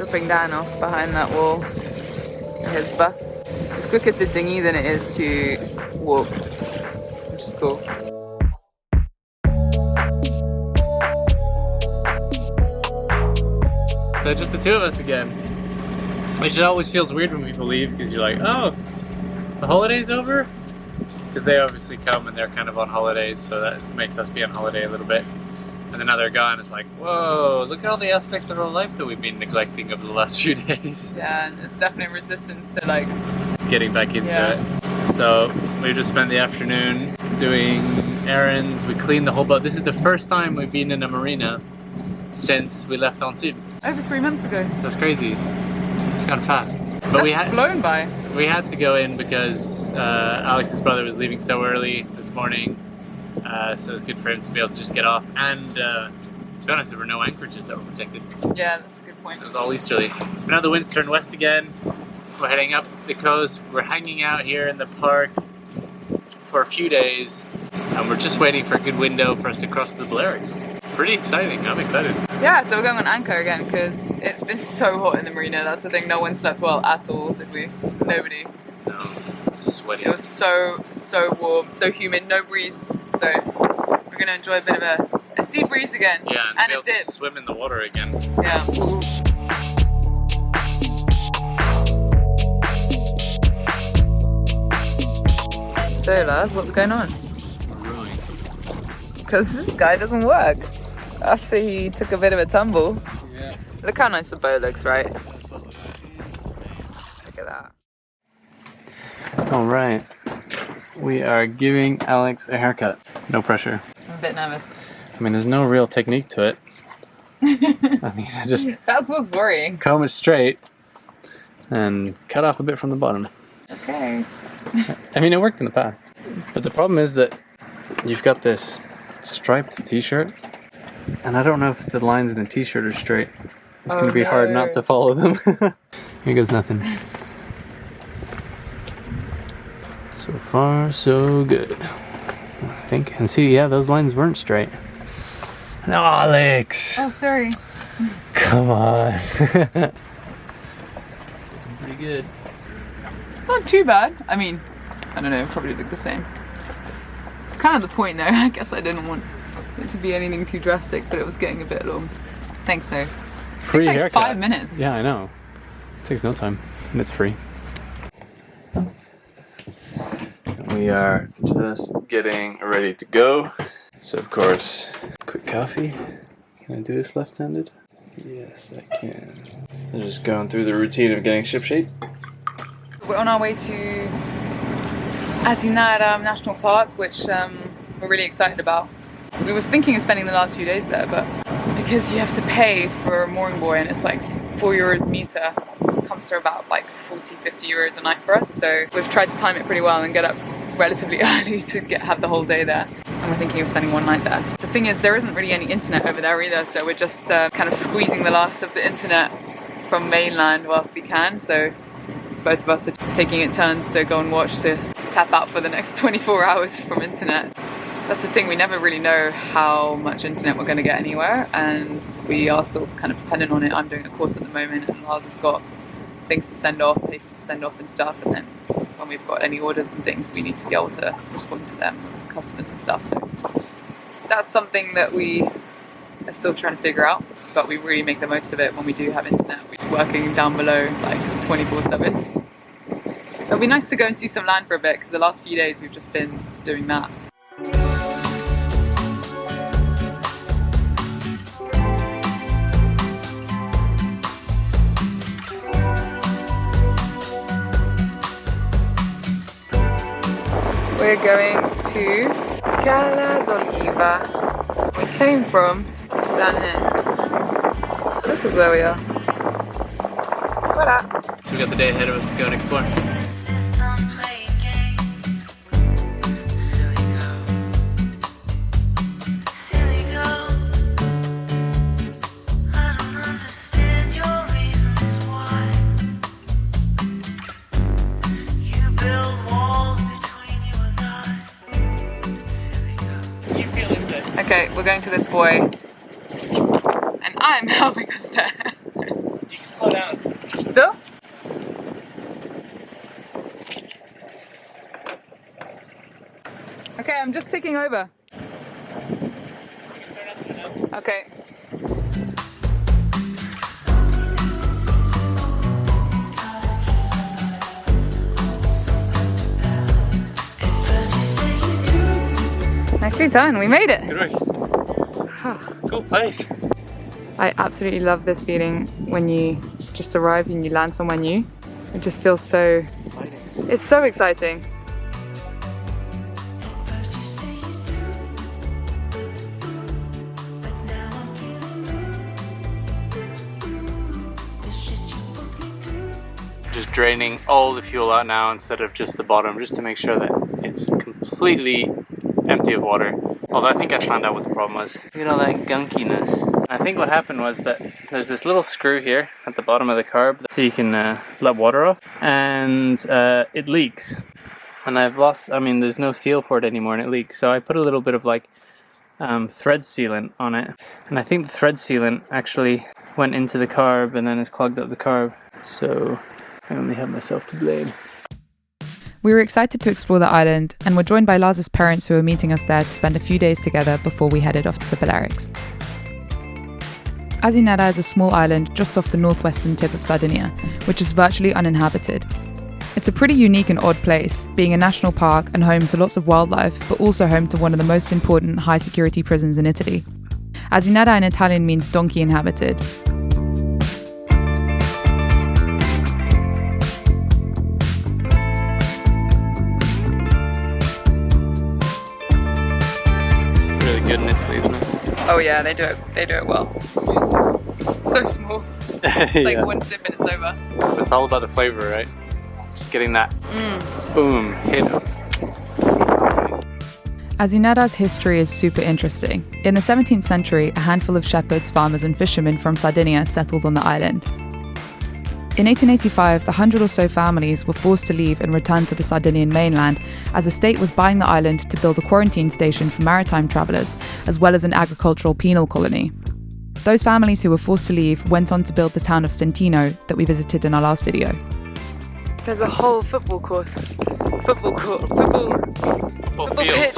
dropping down off behind that wall. His bus. It's quicker to dinghy than it is to walk, which is cool. So just the two of us again. Which it always feels weird when people leave because you're like, oh, the holiday's over? Because they obviously come and they're kind of on holidays, so that makes us be on holiday a little bit. And then now they're gone, it's like, whoa, look at all the aspects of our life that we've been neglecting over the last few days. Yeah, and it's definitely resistance to like... getting back into it. So we just spent the afternoon doing errands, we cleaned the whole boat. This is the first time we've been in a marina since we left Antibes. Over 3 months ago. That's crazy. It's gone fast. But That's flown by. We had to go in because Alex's brother was leaving so early this morning. So it was good for him to be able to just get off. And to be honest, there were no anchorages that were protected. Yeah, that's a good point. It was all easterly. But now the wind's turned west again. We're heading up the coast. We're hanging out here in the park for a few days. And we're just waiting for a good window for us to cross to the Balearics. Pretty exciting. I'm excited. Yeah, so we're going on anchor again because it's been so hot in the marina. That's the thing. No one slept well at all, did we? Nobody. No, sweaty. It was so warm, so humid, no breeze. So we're going to enjoy a bit of a sea breeze again. Yeah, and be it able did. to swim in the water again. Yeah. So Lars, what's going on? We're rowing. Because this guy doesn't work. After he took a bit of a tumble. Yeah. Look how nice the boat looks, right? Look at that. Alright. We are giving Alex a haircut. No pressure. I'm a bit nervous. I mean, there's no real technique to it. I mean, I just That's what's worrying. comb it straight and cut off a bit from the bottom. Okay. I mean, it worked in the past. But the problem is that you've got this striped t-shirt, and I don't know if the lines in the t-shirt are straight. It's going to be hard not to follow them. Here goes nothing. So far, so good. I think. And see, yeah, those lines weren't straight. No, Alex! Oh, sorry. Come on. It's looking pretty good. Not too bad. I mean, I don't know, probably look the same. It's kind of the point though. I guess I didn't want it to be anything too drastic, but it was getting a bit long. Thanks though. Free Takes like haircut. 5 minutes. Yeah, I know. It takes no time. And it's free. We are just getting ready to go. So of course, quick coffee. Can I do this left-handed? Yes, I can. I'm just going through the routine of getting shipshape. We're on our way to Asinara National Park, which we're really excited about. We was thinking of spending the last few days there, but because you have to pay for a mooring buoy and it's like €4 a meter, it comes to about like 40-50 euros a night for us. So we've tried to time it pretty well and get up relatively early to have the whole day there. And we're thinking of spending one night there. The thing is, there isn't really any internet over there either, so we're just kind of squeezing the last of the internet from mainland whilst we can. So both of us are taking it turns to go and watch, to tap out for the next 24 hours from internet. That's the thing, we never really know how much internet we're going to get anywhere, and we are still kind of dependent on it. I'm doing a course at the moment, and Lars has got things to send off, papers to send off and stuff, and then when we've got any orders and things, we need to be able to respond to them, customers and stuff. So that's something that we are still trying to figure out, but we really make the most of it when we do have internet. We're just working down below like 24/7. So it'll be nice to go and see some land for a bit, because the last few days we've just been doing that. We're going to Cala d'Oliva. We came from down here. This is where we are. Voila. So we got the day ahead of us to go and explore. Okay, we're going to this buoy, and I'm helping us there. You can Slow down. Still? Okay, I'm just ticking over. Okay. Nicely done, we made it! Good work. Cool place. I absolutely love this feeling when you just arrive and you land somewhere new. It just feels so... Exciting. It's so exciting. Just draining all the fuel out now instead of just the bottom, just to make sure that it's completely empty of water. Although I think I found out what the problem was. Look at all that gunkiness. I think what happened was that there's this little screw here at the bottom of the carb so you can let water off, and it leaks. And I've lost, I mean, there's no seal for it anymore and it leaks. So I put a little bit of like thread sealant on it. And I think the thread sealant actually went into the carb and then has clogged up the carb. So I only have myself to blame. We were excited to explore the island and were joined by Lars's parents who were meeting us there to spend a few days together before we headed off to the Balearics. Asinara is a small island just off the northwestern tip of Sardinia, which is virtually uninhabited. It's a pretty unique and odd place, being a national park and home to lots of wildlife, but also home to one of the most important high-security prisons in Italy. Asinara in Italian means donkey inhabited. Good in Italy, isn't it? Oh yeah, they do it well. So small. It's like Yeah. one sip and it's over. It's all about the flavor, right? Just getting that boom hit. Asinara's history is super interesting. In the 17th century, a handful of shepherds, farmers and fishermen from Sardinia settled on the island. In 1885, the 100 or so families were forced to leave and return to the Sardinian mainland as the state was buying the island to build a quarantine station for maritime travellers, as well as an agricultural penal colony. Those families who were forced to leave went on to build the town of Stentino that we visited in our last video. There's a whole football course. Football pitch.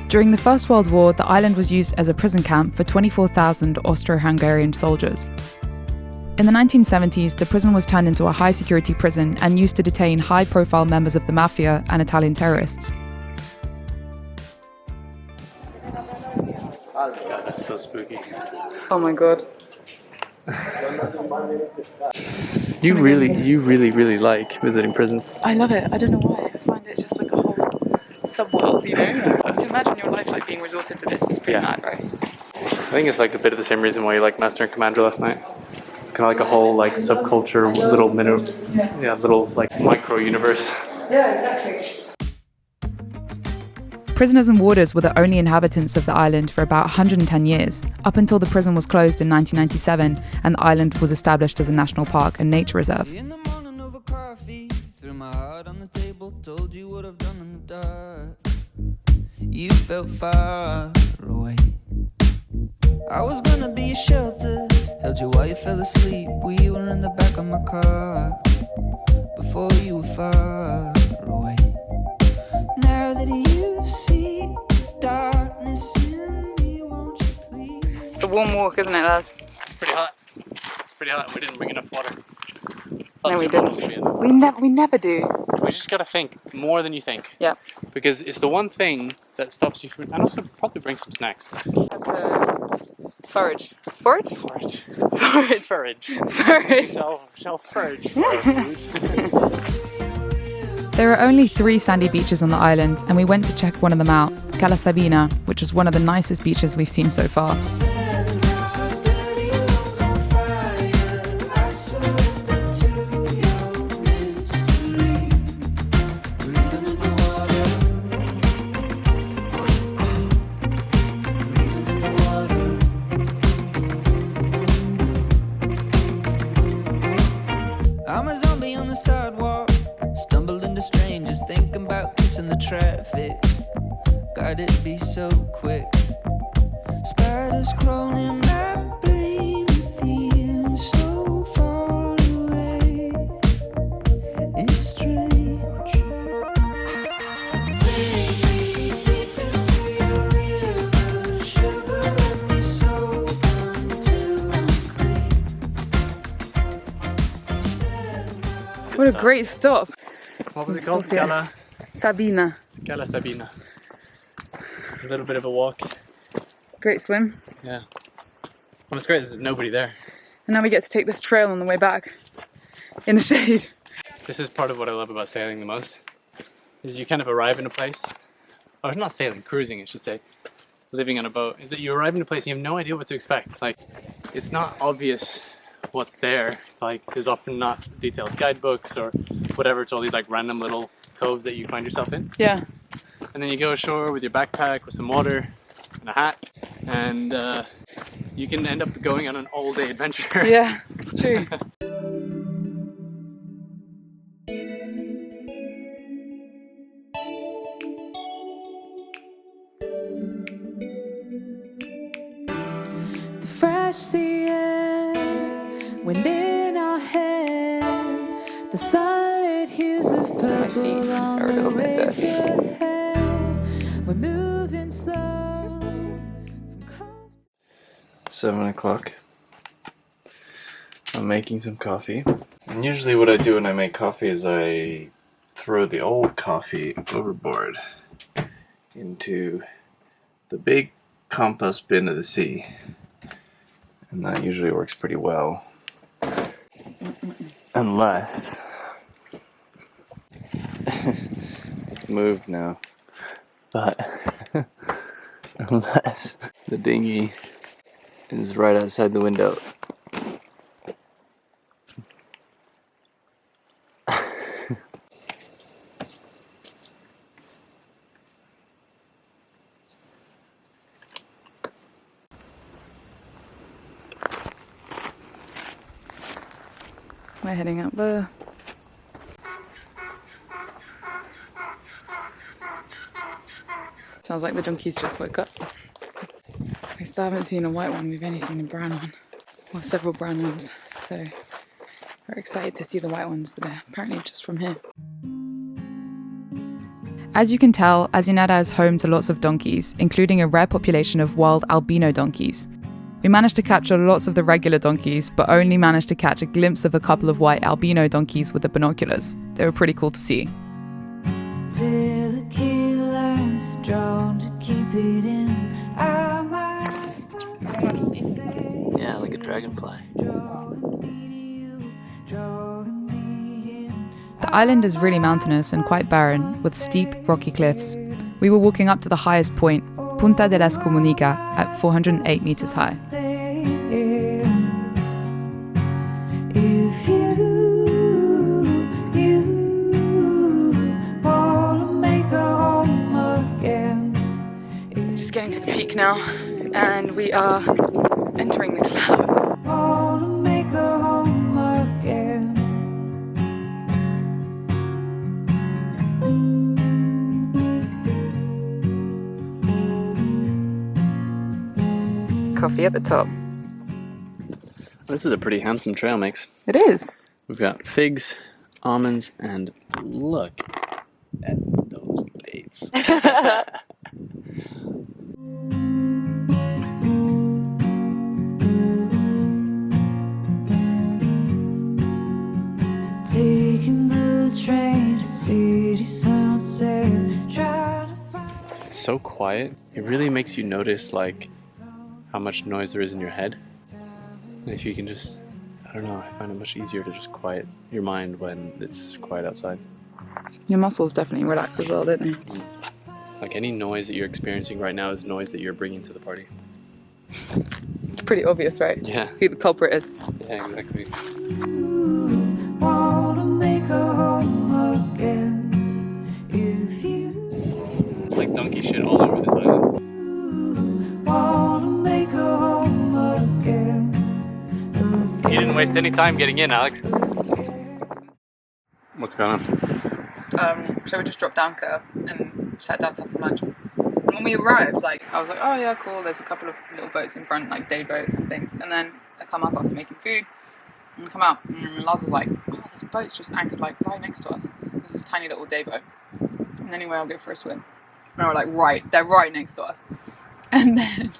During the First World War, the island was used as a prison camp for 24,000 Austro-Hungarian soldiers. In the 1970s, the prison was turned into a high-security prison and used to detain high-profile members of the mafia and Italian terrorists. God, that's so spooky. Oh my god. You really like visiting prisons. I love it. I don't know why. I find it just like a whole subworld, you know? To imagine your life like being resorted to this is pretty mad, right? I think it's like a bit of the same reason why you like Master and Commander last night. It's kind of like a whole like subculture, little like micro universe. Yeah, exactly. Prisoners and warders were the only inhabitants of the island for about 110 years, up until the prison was closed in 1997 and the island was established as a national park and nature reserve. In the morning over coffee, threw my heart on the table, told you what I've done in the dark. You felt far away. I was gonna be a shelter, held you while you fell asleep. We were in the back of my car, before you were far away. Now that you see darkness in me, won't you please? It's a warm walk, isn't it, lads? It's pretty hot. It's pretty hot. We didn't bring enough water. No, we didn't. We never do. We just gotta think more than you think. Yeah. Because it's the one thing that stops you from. And also probably bring some snacks. Have to forage. Forage? Forage. Forage. Forage. Forage. Shall forage for our food. There are only 3 sandy beaches on the island, and we went to check one of them out, Cala Sabina, which is one of the nicest beaches we've seen so far. I'm a zombie on the sidewalk, stumbled into strangers, thinking about kissing the traffic. God, it'd be so quick. Spiders crawling, I blame the a great stop. What was it Let's called? still see it. Sabina. Scala Sabina. A little bit of a walk. Great swim. Yeah. Well, it's great, there's nobody there. And now we get to take this trail on the way back in the shade. This is part of what I love about sailing the most, is you kind of arrive in a place, or not sailing, cruising I should say, living on a boat, is that you arrive in a place and you have no idea what to expect. Like, it's not obvious what's there. Like, there's often not detailed guidebooks or whatever, it's all these like random little coves that you find yourself in. Yeah. And then you go ashore with your backpack, with some water and a hat, and you can end up going on an all-day adventure. Yeah, it's true. The fresh sea air, wind in our hair, the sunlit hues of purple feet on are a little the bit waves dirty. ahead. We're moving slow from cove to 7 o'clock. I'm making some coffee. And usually what I do when I make coffee is I throw the old coffee overboard into the big compost bin of the sea. And that usually works pretty well. Unless it's moved now. But unless the dinghy is right outside the window. We're heading out there. Sounds like the donkeys just woke up. We still haven't seen a white one, we've only seen a brown one. Well, several brown ones, so we're excited to see the white ones. They're apparently just from here. As you can tell, Asinara is home to lots of donkeys, including a rare population of wild albino donkeys. We managed to capture lots of the regular donkeys, but only managed to catch a glimpse of a couple of white albino donkeys with the binoculars. They were pretty cool to see. till the key line's drawn to keep it in. I might find a face. Yeah, like a dragonfly. Drawing me to you, drawing me in. The island is really mountainous and quite barren, with steep, rocky cliffs. We were walking up to the highest point, Punta de las Comunica, at 408 meters high. If you wanna make a home again, Just getting to the peak now, and we are entering the clouds. wanna make a home again. Coffee at the top. This is a pretty handsome trail mix. It is. We've got figs, almonds, and look at those dates. Taking the train to city sunset, try to find. It's so quiet. It really makes you notice like how much noise there is in your head. And if you can just, I don't know, I find it much easier to just quiet your mind when it's quiet outside. Your muscles definitely relax as well, don't they? Like any noise that you're experiencing right now is noise that you're bringing to the party. It's pretty obvious, right? Yeah, Who the culprit is. yeah, exactly. You wanna make a home again. If you It's like donkey shit all over this island. wanna make a home again. You didn't waste any time getting in, Alex. What's going on? So we just dropped anchor and sat down to have some lunch. And when we arrived, like, I was like, oh yeah, cool, there's a couple of little boats in front, like day boats and things. And then I come up after making food, and I come out, and Lars was like, oh, this boat's just anchored like right next to us. It was this tiny little day boat. And anyway, I'll go for a swim. And we're like, they're right next to us. And then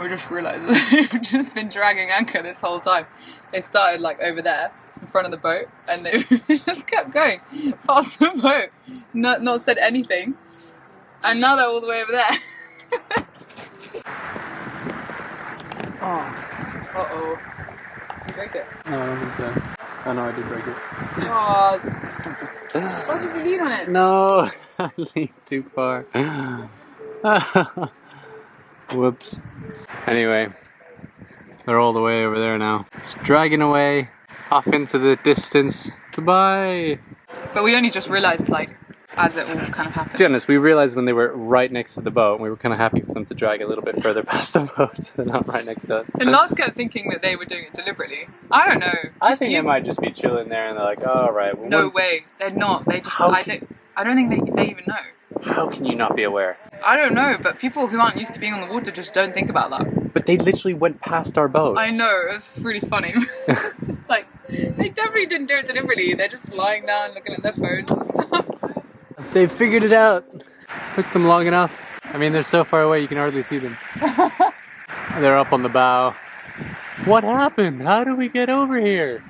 we just realised that they've just been dragging anchor this whole time. They started like over there, front of the boat, and they just kept going past the boat, not said anything, and now they're all the way over there. Uh-oh. You break it? No, I don't think so. Oh no, I did break it. Oh, why did you lean on it? No, I leaned too far. Whoops. Anyway, they're all the way over there now. Just dragging away, off into the distance. Goodbye! But we only just realised, like, as it all kind of happened. To be honest, we realised when they were right next to the boat, and we were kind of happy for them to drag a little bit further past the boat. They're not right next to us. And Lars kept thinking that they were doing it deliberately. I don't know. I think they might just be chilling there, and they're like, oh, all right. Well, no way. They're not. They just... I don't think they even know. How can you not be aware? I don't know, but people who aren't used to being on the water just don't think about that. But they literally went past our boat. I know, it was really funny. It's just like, they definitely didn't do it deliberately. They're just lying down looking at their phones and stuff. They figured it out. Took them long enough. I mean, they're so far away you can hardly see them. They're up on the bow. What happened? How did we get over here?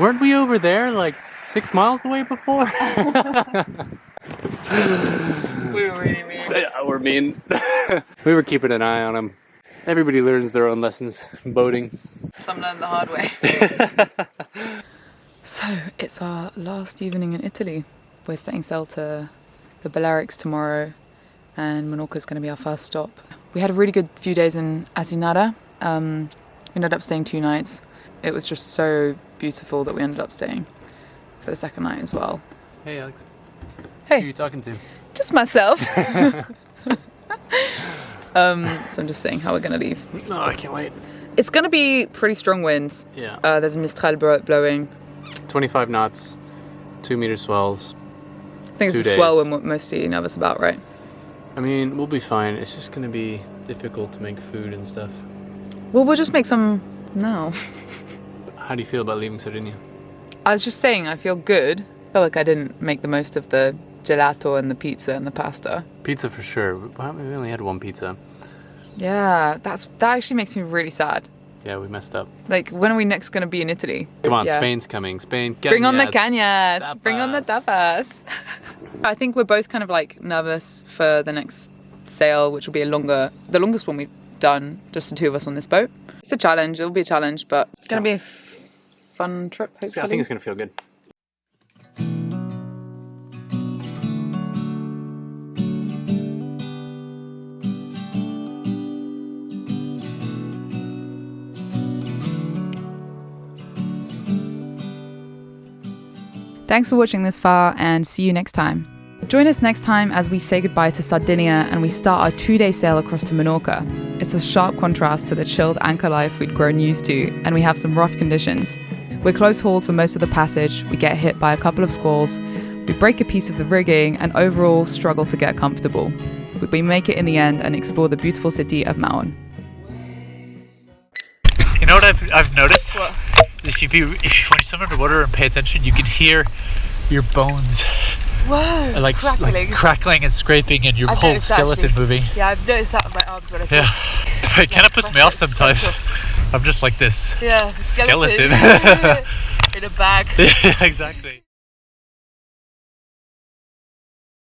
Weren't we over there like 6 miles away before? We were really mean. Yeah, we're mean. We were keeping an eye on them. Everybody learns their own lessons boating. Some learn the hard way. So, it's our last evening in Italy. We're setting sail to the Balearics tomorrow, and Menorca is going to be our first stop. We had a really good few days in Asinara. We ended up staying 2 nights. It was just so beautiful that we ended up staying for the second night as well. Hey, Alex. Hey. Who are you talking to? Just myself. So I'm just saying how we're going to leave. Oh, I can't wait. It's going to be pretty strong winds. Yeah. There's a Mistral blowing. 25 knots, 2 meter swells. I think it's a swell we're mostly nervous about, right? I mean, we'll be fine. It's just going to be difficult to make food and stuff. Well, we'll just make some now. How do you feel about leaving Sardinia? I was just saying, I feel good. I feel like I didn't make the most of the gelato and the pizza and the pasta. Pizza for sure. We only had 1 pizza. Yeah, that actually makes me really sad. Yeah, we messed up. Like, when are we next going to be in Italy? Come on, yeah. Spain's coming. Spain, bring on the cañas. cañas. Bring on the tapas. I think we're both kind of like nervous for the next sail, which will be the longest one we've done, just the 2 of us on this boat. It's a challenge. It'll be a challenge, but it's going to be a fun trip, hopefully. I think it's going to feel good. Thanks for watching this far, and see you next time. Join us next time as we say goodbye to Sardinia and we start our 2-day sail across to Menorca. It's a sharp contrast to the chilled anchor life we'd grown used to, and we have some rough conditions. We're close-hauled for most of the passage, we get hit by a couple of squalls, we break a piece of the rigging, and overall struggle to get comfortable. But we make it in the end and explore the beautiful city of Maon. You know what I've noticed? What? When you swim underwater and pay attention, you can hear your bones Whoa, crackling and scraping, and your whole skeleton moving. Yeah, I've noticed that on my arms when I swim. Yeah, it kind of puts me off sometimes. I'm just like this. Yeah, skeleton. Skeleton. In a bag. Yeah, exactly.